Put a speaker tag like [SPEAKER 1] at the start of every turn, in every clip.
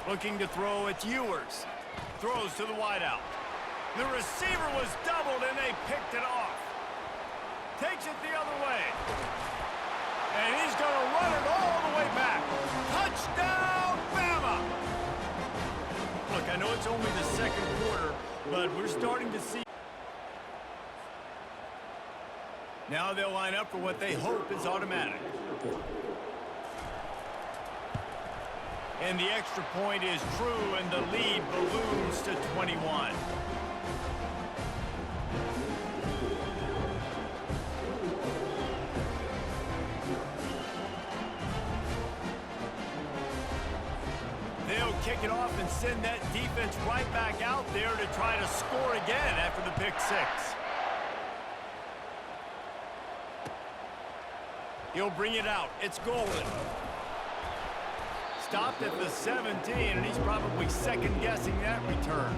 [SPEAKER 1] Looking to throw, it's Ewers. Throws to the wideout. The receiver was doubled, and they picked it off. Takes it the other way. And he's going to run it all the way back. Touchdown, Bama! Look, I know it's only the second quarter, but we're starting to see. Now they'll line up for what they hope is automatic. And the extra point is true, and the lead balloons to 21. They'll kick it off and send that defense right back out there to try to score again after the pick six. He'll bring it out. It's Golden. Stopped at the 17, and he's probably second-guessing that return.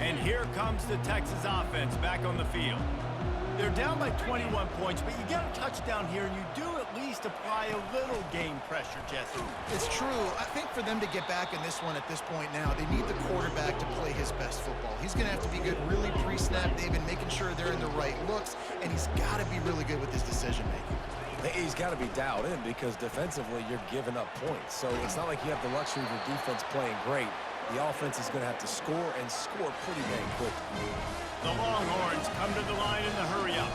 [SPEAKER 1] And here comes the Texas offense back on the field. They're down by 21 points, but you get a touchdown here, and you do at least apply a little game pressure, Jesse.
[SPEAKER 2] It's true. I think for them to get back in this one at this point now, they need the quarterback to play his best football. He's going to have to be good really pre-snap, David, making sure they're in the right looks, and he's got to be really good with his decision-making.
[SPEAKER 3] He's got to be dialed in because defensively you're giving up points. So it's not like you have the luxury of your defense playing great. The offense is going to have to score and score pretty dang quickly.
[SPEAKER 1] The Longhorns come to the line in the hurry-up.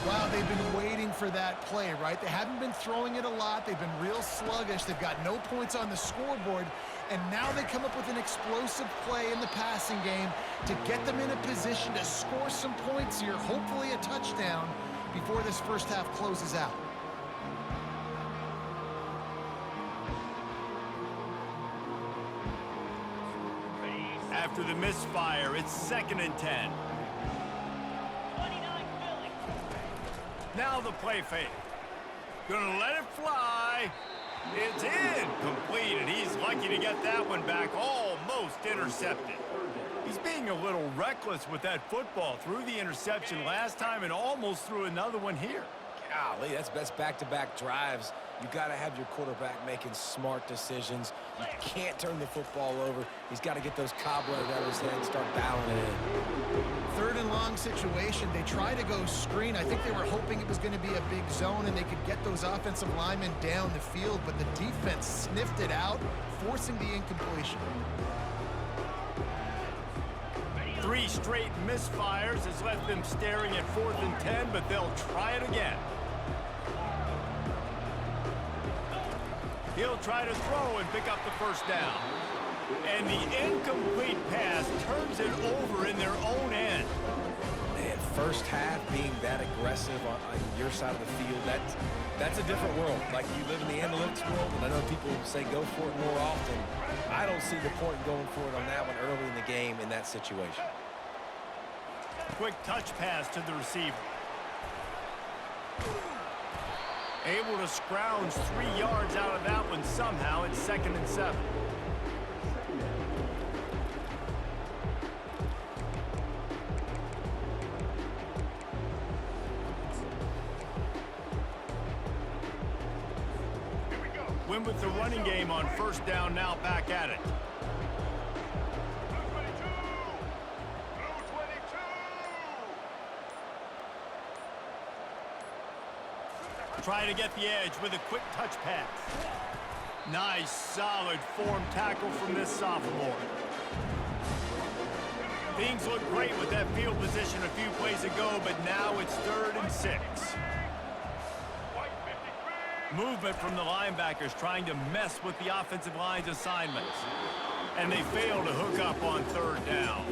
[SPEAKER 2] Wow, they've been waiting for that play, right? They haven't been throwing it a lot. They've been real sluggish. They've got no points on the scoreboard. And now they come up with an explosive play in the passing game to get them in a position to score some points here, hopefully a touchdown, before this first half closes out.
[SPEAKER 1] After the misfire, it's 2nd and 10. Now the play fake. Gonna let it fly. It's incomplete, and he's lucky to get that one back, almost intercepted. He's being a little reckless with that football. Threw the interception last time and almost threw another one here.
[SPEAKER 3] Golly, that's best back-to-back drives. You got to have your quarterback making smart decisions. You can't turn the football over. He's got to get those cobwebs out of his head and start dialing it in.
[SPEAKER 2] 3rd and long situation. They try to go screen. I think they were hoping it was going to be a big zone and they could get those offensive linemen down the field, but the defense sniffed it out, forcing the incompletion.
[SPEAKER 1] 3 straight misfires has left them staring at 4th and 10, but they'll try it again. He'll try to throw and pick up the first down. And the incomplete pass turns it over in their own end.
[SPEAKER 3] Man, first half being that aggressive on your side of the field, that's a different world. Like, you live in the analytics world, and I know people say go for it more often. I don't see the point in going for it on that one early in the game in that situation.
[SPEAKER 1] Quick touch pass to the receiver. Able to scrounge 3 yards out of that one somehow. It's 2nd and 7. Win with the running game on first down, now back at it. Try to get the edge with a quick touch pass. Nice, solid form tackle from this sophomore. Things look great with that field position a few plays ago, but now it's 3rd and 6. Movement from the linebackers trying to mess with the offensive line's assignments. And they fail to hook up on 3rd down.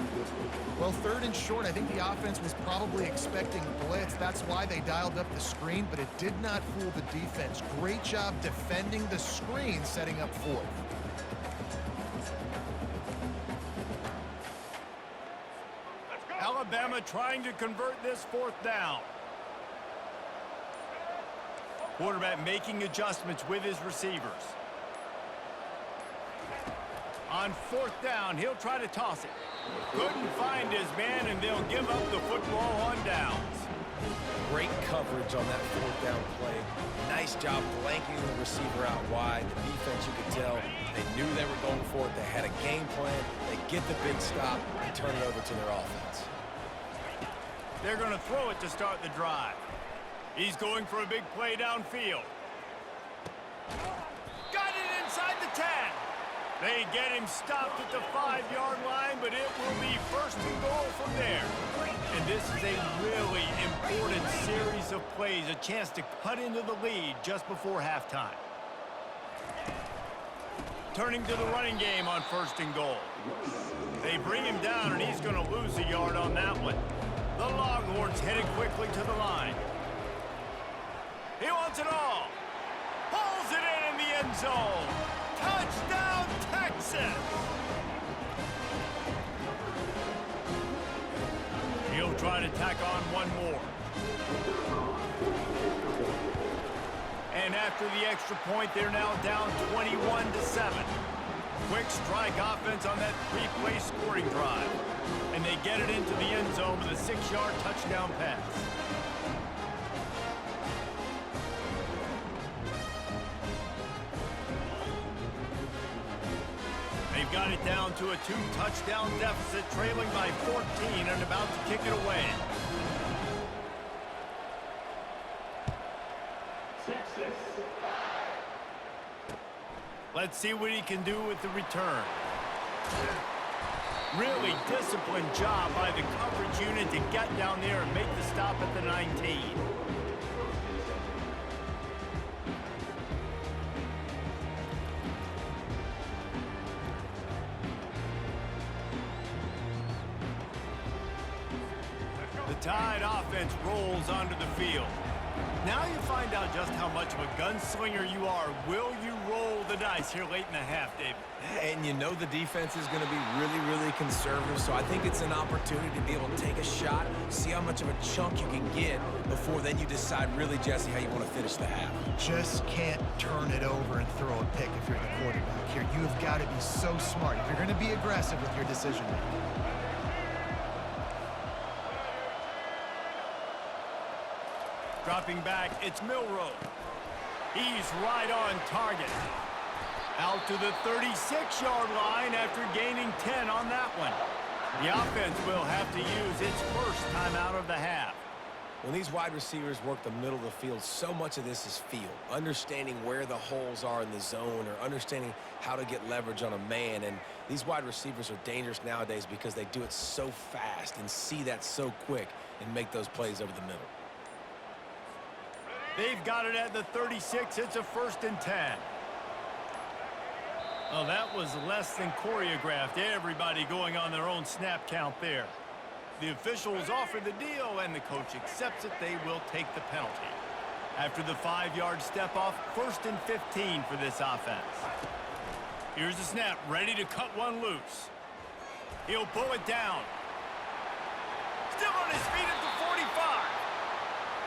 [SPEAKER 2] Well, 3rd and short, I think the offense was probably expecting blitz. That's why they dialed up the screen, but it did not fool the defense. Great job defending the screen, setting up 4th.
[SPEAKER 1] Alabama trying to convert this 4th down. Quarterback making adjustments with his receivers. On 4th down, he'll try to toss it. Couldn't find his man, and they'll give up the football on downs.
[SPEAKER 3] great coverage on that fourth down play. Nice job blanketing the receiver out wide. The defense, you could tell, they knew they were going for it. They had a game plan. They get the big stop and turn it over to their offense.
[SPEAKER 1] They're going to throw it to start the drive. He's going for a big play downfield. Got it inside the 10. They get him stopped at the 5-yard line, but it will be first and goal from there. And this is a really important series of plays, a chance to cut into the lead just before halftime. Turning to the running game on first and goal. They bring him down, and he's going to lose a yard on that one. The Longhorns headed quickly to the line. He wants it all. Pulls it in the end zone. Touchdown, Texas! He'll try to tack on one more. And after the extra point, they're now down 21-7. Quick strike offense on that 3-play scoring drive. And they get it into the end zone with a 6-yard touchdown pass. They've got it down to a 2-touchdown deficit, trailing by 14 and about to kick it away. Let's see what he can do with the return. Really disciplined job by the coverage unit to get down there and make the stop at the 19. The Tide offense rolls onto the field. Now you find out just how much of a gunslinger you are. Will you roll the dice here late in the half, David?
[SPEAKER 3] And you know the defense is going to be really, really conservative, so I think it's an opportunity to be able to take a shot, see how much of a chunk you can get before then you decide really, Jesse, how you want to finish the half.
[SPEAKER 2] Just can't turn it over and throw a pick if you're the quarterback here. You have got to be so smart if you're going to be aggressive with your decision-making.
[SPEAKER 1] Dropping back, it's Milroe. He's right on target. Out to the 36-yard line after gaining 10 on that one. The offense will have to use its first time out of the half.
[SPEAKER 3] When these wide receivers work the middle of the field, so much of this is feel. Understanding where the holes are in the zone or understanding how to get leverage on a man. And these wide receivers are dangerous nowadays because they do it so fast and see that so quick and make those plays over the middle.
[SPEAKER 1] They've got it at the 36. It's a 1st and 10. Well, that was less than choreographed. Everybody going on their own snap count there. The officials offer the deal, and the coach accepts it. They will take the penalty. After the 5-yard step off, 1st and 15 for this offense. Here's the snap, ready to cut one loose. He'll pull it down. Still on his feet at the 45.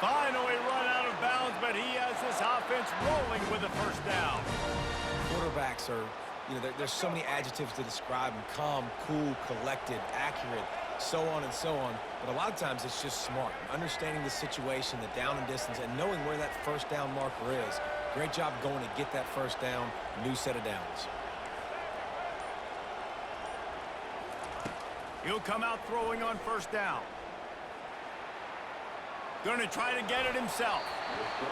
[SPEAKER 1] Finally run out of bounds, but he has this offense rolling with a 1st down.
[SPEAKER 3] Quarterbacks are, there's so many adjectives to describe them. Calm, cool, collected, accurate, so on and so on. But a lot of times it's just smart. Understanding the situation, the down and distance, and knowing where that 1st down marker is. Great job going to get that 1st down, new set of downs.
[SPEAKER 1] He'll come out throwing on 1st down. Going to try to get it himself.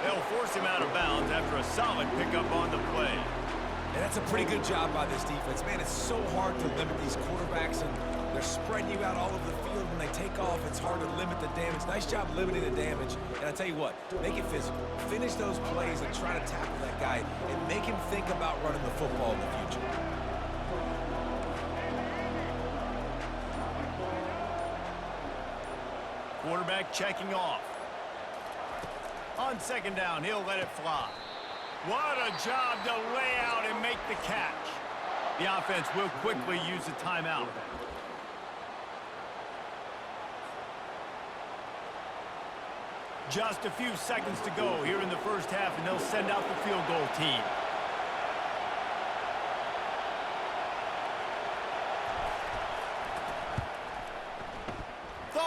[SPEAKER 1] They'll force him out of bounds after a solid pickup on the play.
[SPEAKER 3] And that's a pretty good job by this defense. Man, it's so hard to limit these quarterbacks, and they're spreading you out all over the field. When they take off, it's hard to limit the damage. Nice job limiting the damage. And I tell you what, make it physical. Finish those plays and try to tackle that guy and make him think about running the football in the future.
[SPEAKER 1] Quarterback checking off. On 2nd down, he'll let it fly. What a job to lay out and make the catch. The offense will quickly use a timeout. Just a few seconds to go here in the 1st half, and they'll send out the field goal team.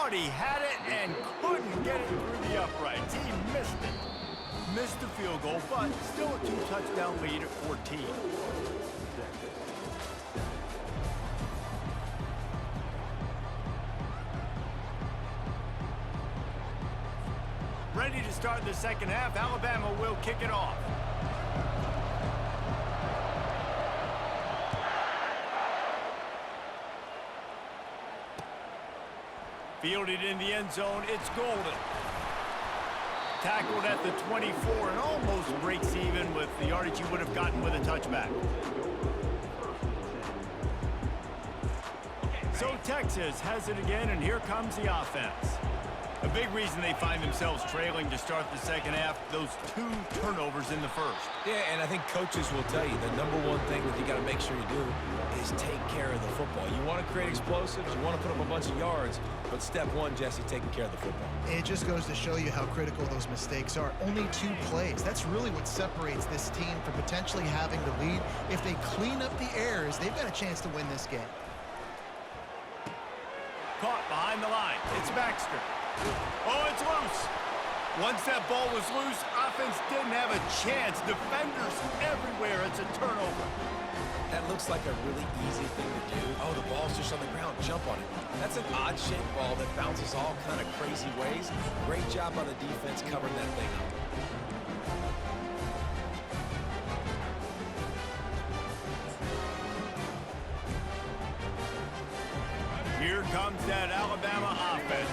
[SPEAKER 1] thought he had it and couldn't get it through the uprights. He missed it. Missed the field goal, but still a 2-touchdown lead at 14. Ready to start the second half. Alabama will kick it off. Fielded in the end zone. It's Golden. Tackled at the 24 and almost breaks even with the yardage he would have gotten with a touchback. So Texas has it again, and here comes the offense. A big reason they find themselves trailing to start the second half, those 2 turnovers in the first.
[SPEAKER 3] Yeah, and I think coaches will tell you the number one thing that you got to make sure you do is take care of the football. You want to create explosives, you want to put up a bunch of yards, but step one, Jesse, taking care of the football.
[SPEAKER 2] It just goes to show you how critical those mistakes are. Only 2 plays. That's really what separates this team from potentially having the lead. If they clean up the errors, they've got a chance to win this game.
[SPEAKER 1] Caught behind the line. It's Baxter. Oh, it's loose. Once that ball was loose, offense didn't have a chance. Defenders everywhere. It's a turnover.
[SPEAKER 3] That looks like a really easy thing to do. Oh, the ball's just on the ground. Jump on it. That's an odd-shaped ball that bounces all kind of crazy ways. Great job by the defense covering that thing up.
[SPEAKER 1] Here comes that Alabama offense.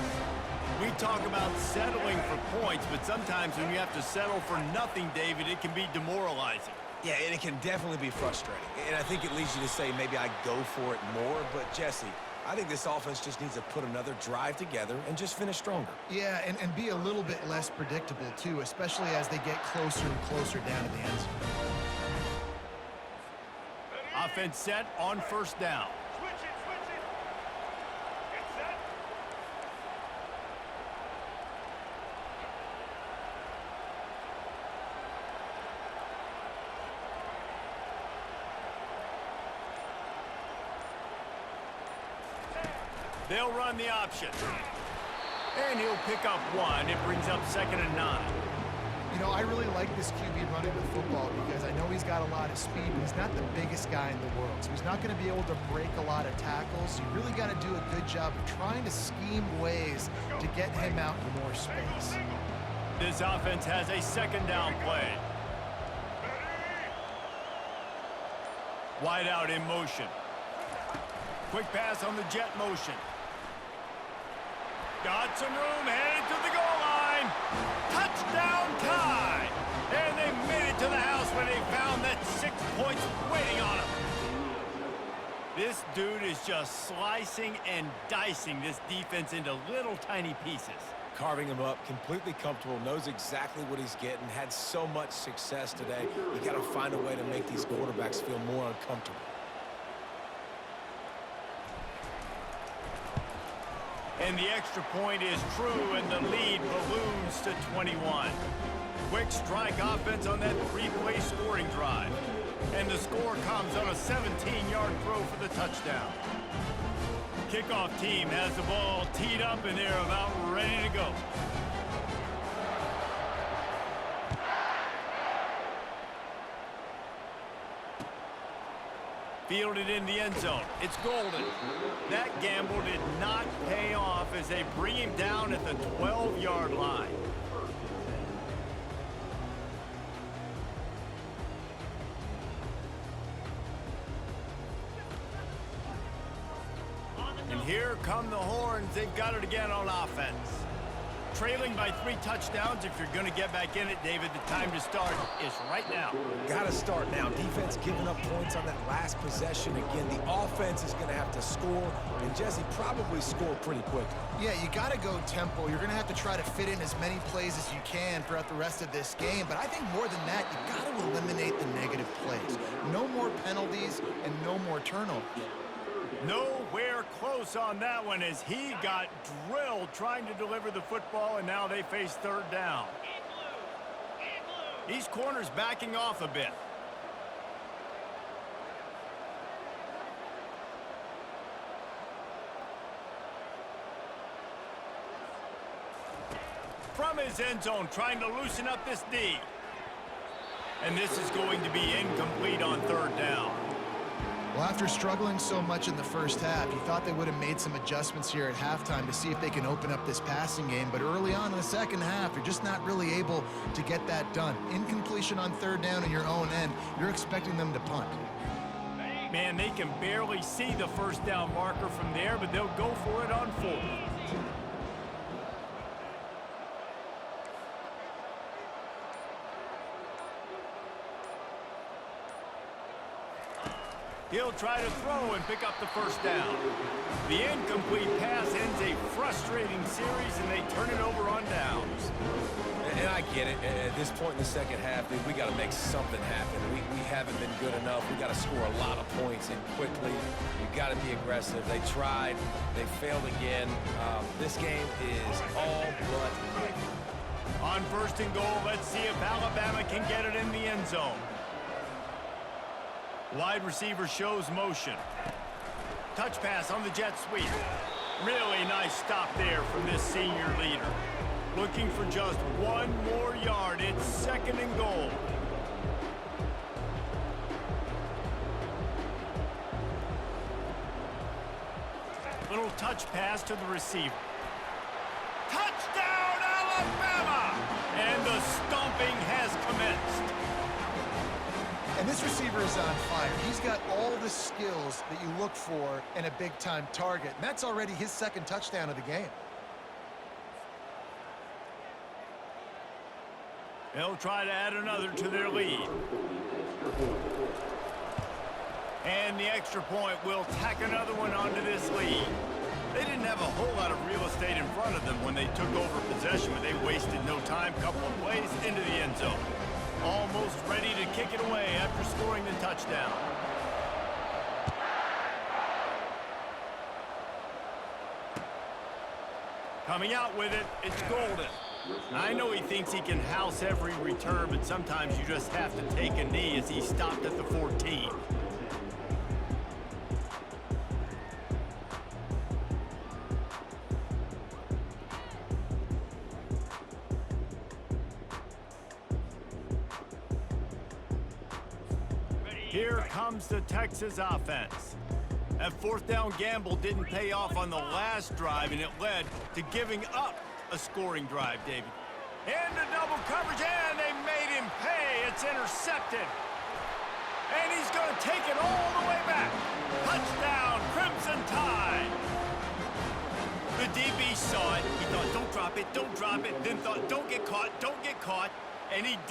[SPEAKER 1] We talk about settling for points, but sometimes when you have to settle for nothing, David, it can be demoralizing.
[SPEAKER 3] Yeah, and it can definitely be frustrating. And I think it leads you to say maybe I go for it more. But, Jesse, I think this offense just needs to put another drive together and just finish stronger.
[SPEAKER 2] Yeah, and be a little bit less predictable, too, especially as they get closer and closer down to the end zone.
[SPEAKER 1] Offense set on first down. They'll run the option. And he'll pick up 1. It brings up 2nd and 9.
[SPEAKER 2] You know, I really like this QB running the football because I know he's got a lot of speed, but he's not the biggest guy in the world. So he's not going to be able to break a lot of tackles. You really got to do a good job of trying to scheme ways to get him out in more space.
[SPEAKER 1] This offense has a 2nd down play. Wide out in motion. Quick pass on the jet motion. Got some room, headed to the goal line. Touchdown tie. And they made it to the house when they found that 6 points waiting on them. This dude is just slicing and dicing this defense into little tiny pieces.
[SPEAKER 3] Carving him up, completely comfortable, knows exactly what he's getting, had so much success today. You got to find a way to make these quarterbacks feel more uncomfortable.
[SPEAKER 1] And the extra point is true, and the lead balloons to 21. Quick strike offense on that 3-play scoring drive. And the score comes on a 17-yard throw for the touchdown. Kickoff team has the ball teed up, and they're about ready to go. Fielded in the end zone. It's Golden. That gamble did not pay off as they bring him down at the 12-yard line. And here come the Horns. They've got it again on offense. Trailing by 3 touchdowns. If you're going to get back in it, David, the time to start is right now.
[SPEAKER 3] Got to start now. Defense giving up points on that last possession. Again, the offense is going to have to score, and Jesse probably score pretty quickly.
[SPEAKER 2] Yeah, you got to go tempo. You're going to have to try to fit in as many plays as you can throughout the rest of this game. But I think more than that, you got to eliminate the negative plays. No more penalties and no more turnovers.
[SPEAKER 1] Nowhere close on that one as he got drilled trying to deliver the football, and now they face 3rd down. These corners backing off a bit. from his end zone, trying to loosen up this D. And this is going to be incomplete on third down.
[SPEAKER 2] Well, after struggling so much in the first half, you thought they would have made some adjustments here at halftime to see if they can open up this passing game. But early on in the second half, you're just not really able to get that done. Incompletion on third down in your own end, you're expecting them to punt.
[SPEAKER 1] Man, they can barely see the first down marker from there, but they'll go for it on fourth. He'll try to throw and pick up the first down. The incomplete pass ends a frustrating series, and they turn it over on downs.
[SPEAKER 3] And I get it. At this point in the second half, dude, we got to make something happen. We haven't been good enough. We got to score a lot of points in quickly. You got to be aggressive. They tried. They failed again. This game is all but over.
[SPEAKER 1] On first and goal, let's see if Alabama can get it in the end zone. Wide receiver shows motion. Touch pass on the jet sweep. Really nice stop there from this senior leader. Looking for just one more yard. It's second and goal. Little touch pass to the receiver. Touchdown, Alabama! And the stomping has commenced.
[SPEAKER 2] And this receiver is on fire. He's got all the skills that you look for in a big-time target. And that's already his second touchdown of the game.
[SPEAKER 1] They'll try to add another to their lead. And the extra point will tack another one onto this lead. They didn't have a whole lot of real estate in front of them when they took over possession, but they wasted no time. Couple of plays into the end zone. Almost ready to kick it away after scoring the touchdown. Coming out with it, it's Golden. I know he thinks he can house every return, but sometimes you just have to take a knee as he stopped at the 14. Here comes the Texas offense. That fourth down gamble didn't pay off on the last drive, and it led to giving up a scoring drive, David. Into double coverage, and they made him pay. It's intercepted. And he's going to take it all the way back. Touchdown, Crimson Tide. The DB saw it. He thought, don't drop it, then thought, don't get caught, and he did.